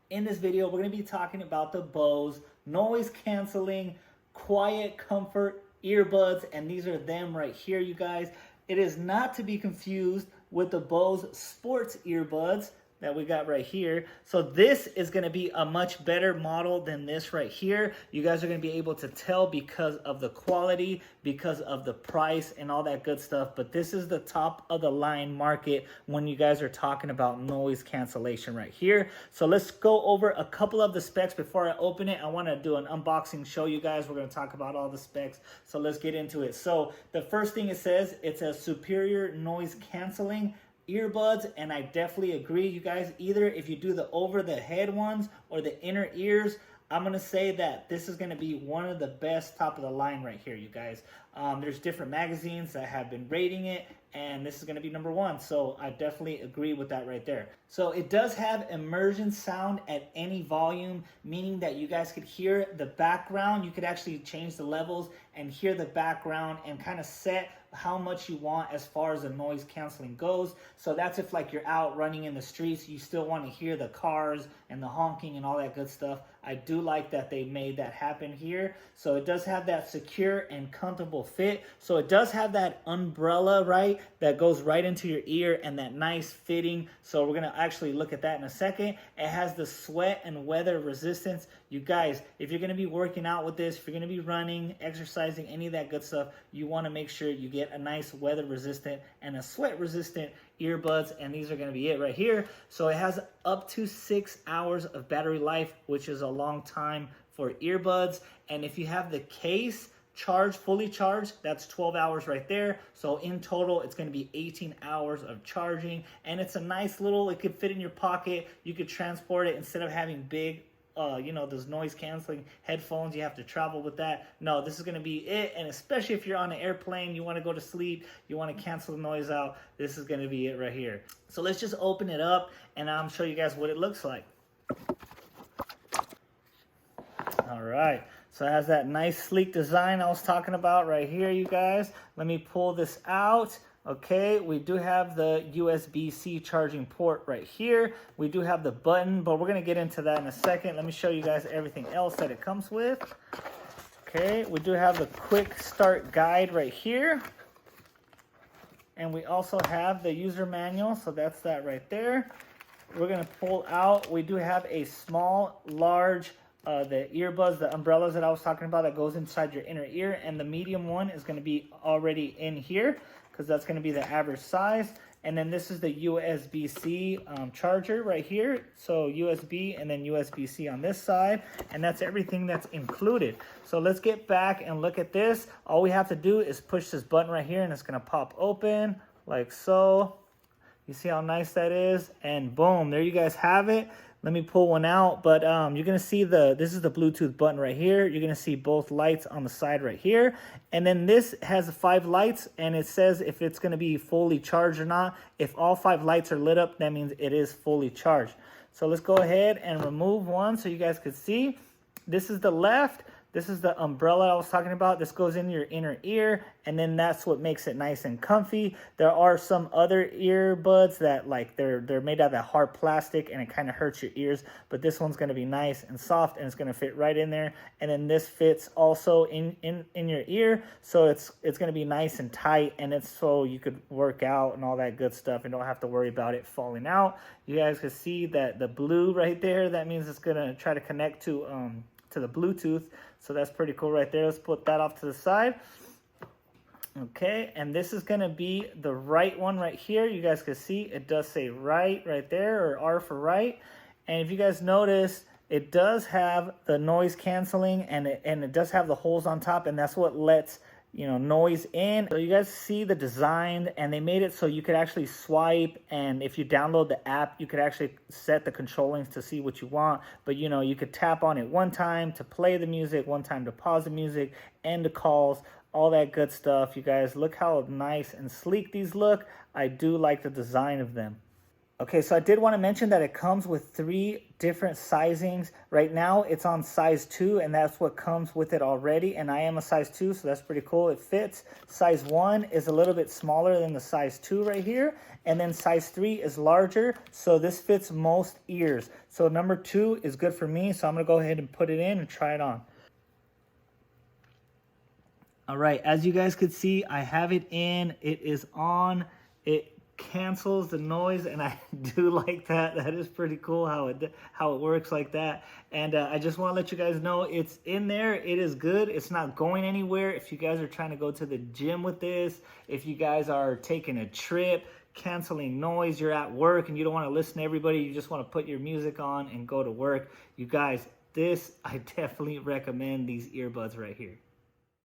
In this video, we're going to be talking about the Bose noise canceling QuietComfort earbuds, and these are them right here, you guys. It is not to be confused with the Bose sports earbuds that we got right here. So this is going to be a much better model than this right here. You guys are going to be able to tell because of the quality, because of the price and all that good stuff. But this is the top of the line market when you guys are talking about noise cancellation right here. So let's go over a couple of the specs before I open it. I want to do an unboxing, show you guys. We're going to talk about all the specs. So let's get into it. So the first thing it says, it's a superior noise canceling earbuds, and I definitely agree, you guys. Either if you do the over the head ones or the inner ears, I'm gonna say that this is gonna be one of the best top of the line right here, you guys. There's different magazines that have been rating it, and this is gonna be number one. So I definitely agree with that right there. So it does have immersion sound at any volume, meaning that you guys could hear the background. You could actually change the levels and hear the background and kind of set how much you want as far as the noise canceling goes. So that's if like you're out running in the streets, you still want to hear the cars and the honking and all that good stuff. I do like that they made that happen here. So it does have that secure and comfortable fit. So it does have that umbrella, right, that goes right into your ear, and that nice fitting. So we're gonna actually look at that in a second. It has the sweat and weather resistance. You guys, if you're gonna be working out with this, if you're gonna be running, exercising, any of that good stuff, you wanna make sure you get a nice weather resistant and a sweat resistant earbuds, and these are going to be it right here. So it has up to 6 hours of battery life, which is a long time for earbuds. And if you have the case charged, fully charged, that's 12 hours right there. So in total, it's going to be 18 hours of charging, and it's a nice little, it could fit in your pocket. You could transport it instead of having big those noise canceling headphones. You have to travel with that. No, this is going to be it. And especially if you're on an airplane, you want to go to sleep, you want to cancel the noise out, this is going to be it right here. So let's just open it up and I'll show you guys what it looks like. All right, so it has that nice sleek design I was talking about right here, you guys. Let me pull this out. Okay, we do have the USB-C charging port right here. We do have the button, but we're gonna get into that in a second. Let me show you guys everything else that it comes with. Okay, we do have the quick start guide right here. And we also have the user manual, so that's that right there. We're gonna pull out, we do have a small, large, the earbuds, the umbrellas that I was talking about that goes inside your inner ear, and the medium one is gonna be already in here, because that's going to be the average size. And then this is the USB-C charger right here. So USB and then USB-C on this side. And that's everything that's included. So let's get back and look at this. All we have to do is push this button right here, and it's going to pop open like so. You see how nice that is? And boom, there you guys have it. Let me pull one out, but you're gonna see this is the Bluetooth button right here. You're gonna see both lights on the side right here. And then this has 5 lights, and it says if it's gonna be fully charged or not. If all 5 lights are lit up, that means it is fully charged. So let's go ahead and remove one so you guys could see. This is the left. This is the umbrella I was talking about. This goes in your inner ear, and then that's what makes it nice and comfy. There are some other earbuds that like they're made out of that hard plastic, and it kind of hurts your ears, but this one's going to be nice and soft, and it's going to fit right in there. And then this fits also in your ear, so it's going to be nice and tight, and it's so you could work out and all that good stuff and don't have to worry about it falling out. You guys can see that the blue right there, that means it's going to try to connect to the Bluetooth. So that's pretty cool right there. Let's put that off to the side. Okay, and this is going to be the right one right here. You guys can see it does say right there, or R for right. And if you guys notice, it does have the noise canceling, and it does have the holes on top, and that's what lets noise in. So you guys see the design, and they made it so you could actually swipe, and if you download the app, you could actually set the controllings to see what you want. But you could tap on it one time to play the music, one time to pause the music, end the calls, all that good stuff. You guys, look how nice and sleek these look. I do like the design of them. Okay, so I did want to mention that it comes with 3 different sizings. Right now it's on size 2, and that's what comes with it already. And I am a size 2, so that's pretty cool. It fits. Size 1 is a little bit smaller than the size 2 right here. And then size 3 is larger, so this fits most ears. So number 2 is good for me, so I'm going to go ahead and put it in and try it on. All right, as you guys could see, I have it in. It is on. It cancels the noise, and I do like that. That is pretty cool how it works like that. And I just want to let you guys know it's in there. It is good. It's not going anywhere. If you guys are trying to go to the gym with this, if you guys are taking a trip, canceling noise, you're at work and you don't want to listen to everybody, you just want to put your music on and go to work, you guys, this I definitely recommend these earbuds right here.